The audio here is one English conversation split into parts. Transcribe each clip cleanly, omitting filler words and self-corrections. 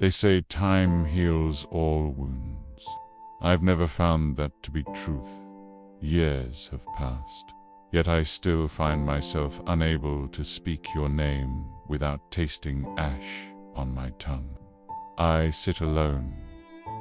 They say time heals all wounds. I've never found that to be truth. Years have passed, yet I still find myself unable to speak your name without tasting ash on my tongue. I sit alone,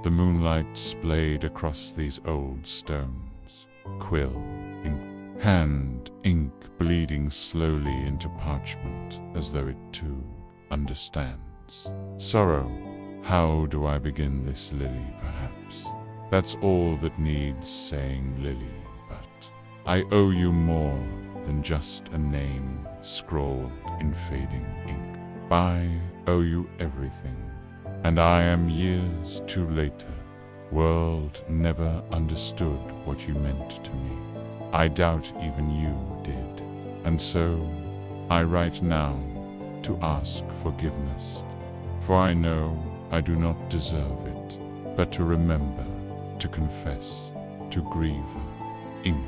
the moonlight splayed across these old stones, quill in hand, ink bleeding slowly into parchment as though it too understands. Sorrow, how do I begin this lily, perhaps? That's all that needs saying, lily, but I owe you more than just a name scrawled in fading ink. I owe you everything, and I am years too later. World never understood what you meant to me. I doubt even you did, and so I write now to ask forgiveness, for I know I do not deserve it, but to remember, to confess, to grieve. Ink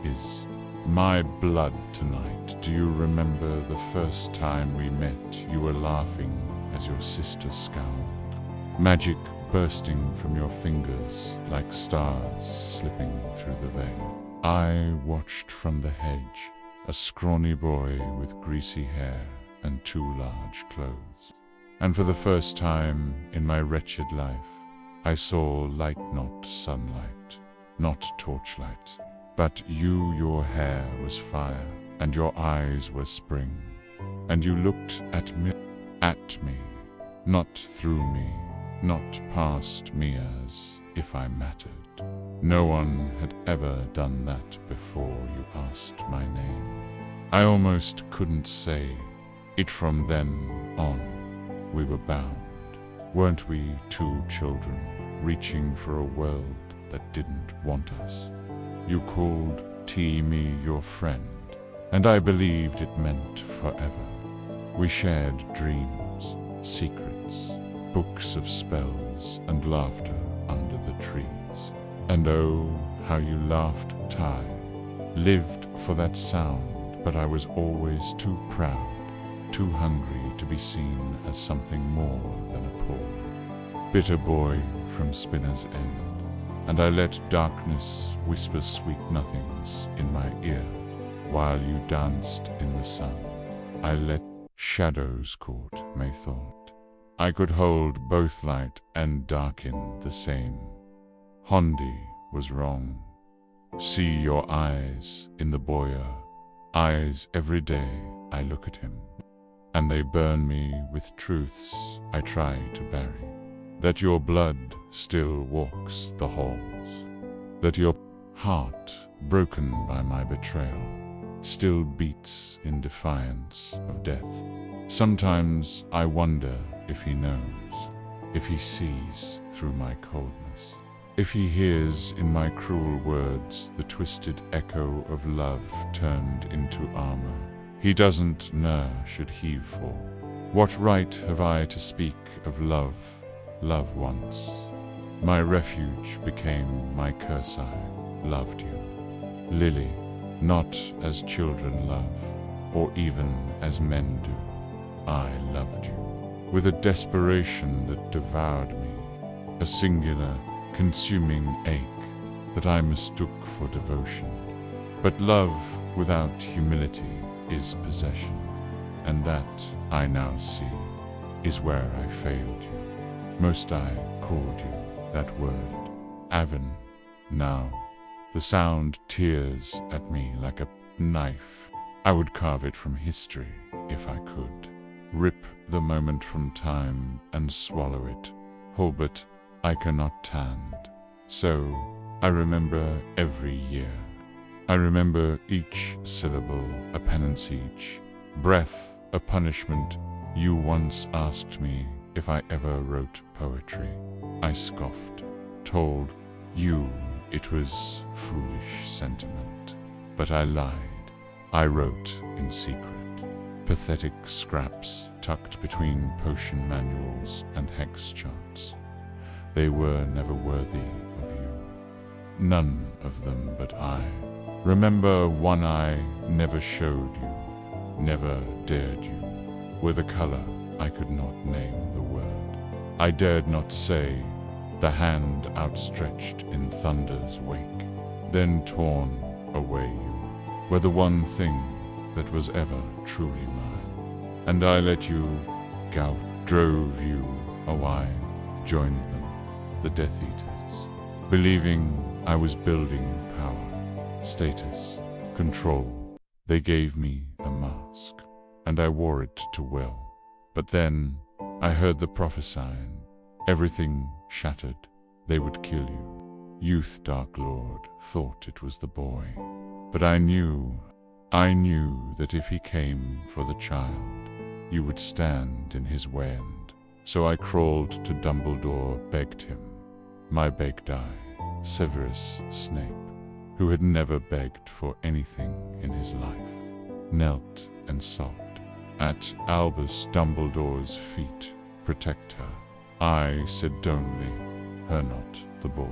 is my blood tonight. Do you remember the first time we met? You were laughing as your sister scowled, magic bursting from your fingers like stars slipping through the veil. I watched from the hedge, a scrawny boy with greasy hair and too large clothes. And for the first time in my wretched life, I saw light, not sunlight, not torchlight, but you. Your hair was fire, and your eyes were spring, and you looked at me, not through me, not past me, as if I mattered. No one had ever done that before you asked my name. I almost couldn't say it. From then on, we were bound. Weren't we two children reaching for a world that didn't want us? You called me your friend, and I believed it meant forever. We shared dreams, secrets, books of spells, and laughter under the trees. And oh, how you laughed, Ty. Lived for that sound, but I was always too proud, too hungry to be seen as something more than a pawn. Bitter boy from Spinner's End, and I let darkness whisper sweet nothings in my ear while you danced in the sun. I let shadows court my thought. I could hold both light and dark in the same. Hondi was wrong. See your eyes in the boyer, eyes every day I look at him, and they burn me with truths I try to bury. That your blood still walks the halls, that your heart, broken by my betrayal, still beats in defiance of death. Sometimes I wonder if he knows, if he sees through my coldness, if he hears in my cruel words the twisted echo of love turned into armor. He doesn't know should heave for. What right have I to speak of love? Love once. My refuge became my curse. I loved you, Lily, not as children love, or even as men do. I loved you with a desperation that devoured me, a singular, consuming ache that I mistook for devotion. But love without humility is possession, and that, I now see, is where I failed you. Most I called you that word, Avon. Now, the sound tears at me like a knife. I would carve it from history if I could, rip the moment from time and swallow it whole, but I cannot stand. So I remember every year. I remember each syllable, a penance, each breath a punishment. You once asked me if I ever wrote poetry. I scoffed, told you it was foolish sentiment. But I lied. I wrote in secret, pathetic scraps tucked between potion manuals and hex charts. They were never worthy of you. None of them but I. Remember one I never showed you, never dared you, with a color I could not name the word. I dared not say, the hand outstretched in thunder's wake, then torn away you were the one thing that was ever truly mine. And I let you go, drove you away, joined them, the Death Eaters, believing I was building power, status, control. They gave me a mask, and I wore it to will. But then I heard the prophesying, everything shattered, they would kill you. Youth, Dark Lord, thought it was the boy. But I knew that if he came for the child, you would stand in his way. And so I crawled to Dumbledore, begged him. My begged I, Severus Snape, who had never begged for anything in his life, knelt and sobbed at Albus Dumbledore's feet. Protect her. I said only, her not the boy,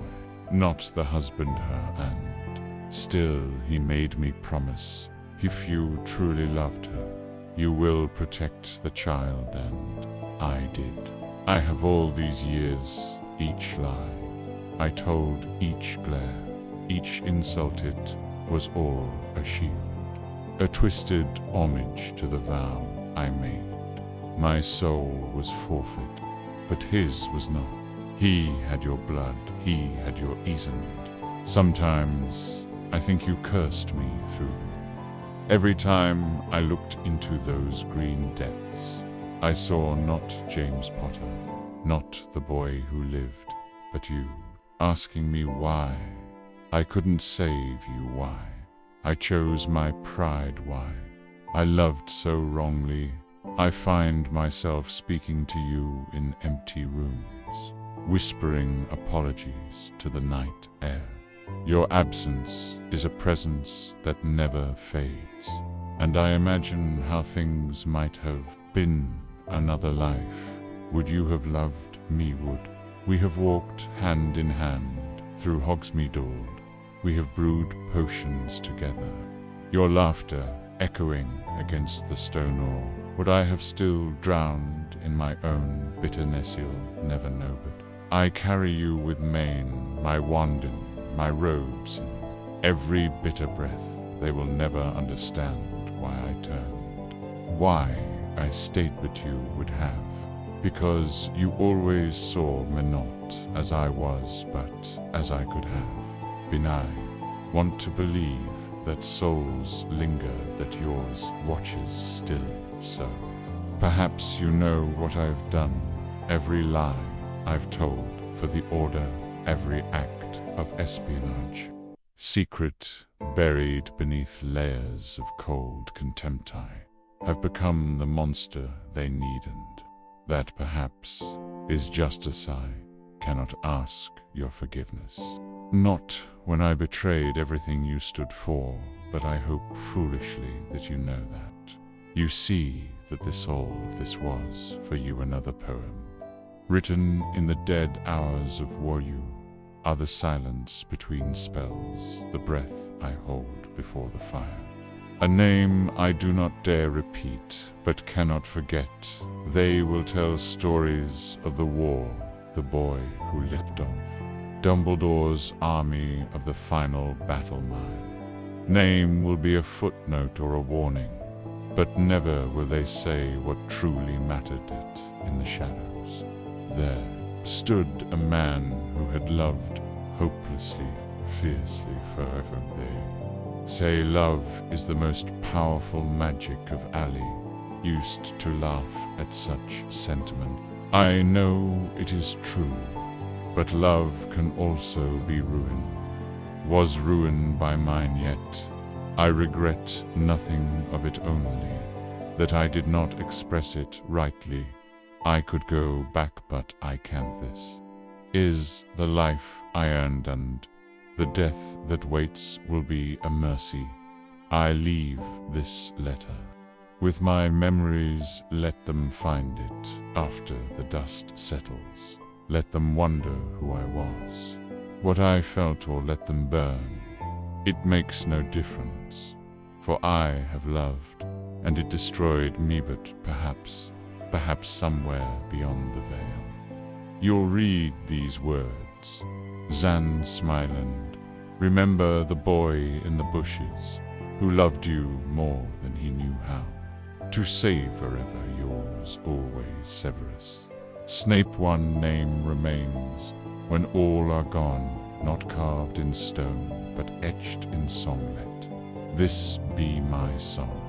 not the husband her, and still he made me promise, if you truly loved her, you will protect the child, and I did. I have all these years, each lie I told, each glare, each insulted, was all a shield, a twisted homage to the vow I made. My soul was forfeit, but his was not. He had your blood, he had your Isend. Sometimes I think you cursed me through them. Every time I looked into those green depths, I saw not James Potter, not the boy who lived, but you, asking me why. I couldn't save you, why. I chose my pride, why. I loved so wrongly. I find myself speaking to you in empty rooms, whispering apologies to the night air. Your absence is a presence that never fades, and I imagine how things might have been another life. Would you have loved me, would? We have walked hand in hand through Hogsmeade. We have brewed potions together. Your laughter echoing against the stone ore. Would I have still drowned in my own bitterness? You'll never know, but I carry you with main, my wandin, my robes, and every bitter breath. They will never understand why I turned, why I stayed, but you would have, because you always saw me not as I was, but as I could have been. I want to believe that souls linger, that yours watches still so. Perhaps you know what I've done, every lie I've told for the Order, every act of espionage, secret buried beneath layers of cold contempt. I have become the monster they need, and that perhaps is justice. I cannot ask your forgiveness. Not when I betrayed everything you stood for, but I hope foolishly that you know that. You see that all of this was for you another poem, written in the dead hours of war. You are the silence between spells, the breath I hold before the fire. A name I do not dare repeat, but cannot forget. They will tell stories of the war, the boy who leapt off Dumbledore's army of the final battle mine. Name will be a footnote or a warning, but never will they say what truly mattered it in the shadows. There stood a man who had loved hopelessly, fiercely forever. They say love is the most powerful magic of Ali, used to laugh at such sentiment. I know it is true, but love can also be ruin. Was ruined by mine, yet I regret nothing of it, only that I did not express it rightly. I could go back, but I can't. This is the life I earned, and the death that waits will be a mercy. I leave this letter with my memories. Let them find it after the dust settles. Let them wonder who I was, what I felt, or let them burn. It makes no difference, for I have loved, and it destroyed me, but perhaps somewhere beyond the veil, you'll read these words. Zan Smiland, remember the boy in the bushes who loved you more than he knew how. To save forever yours always, Severus. Snape one name remains when all are gone, not carved in stone, but etched in songlet. This be my song.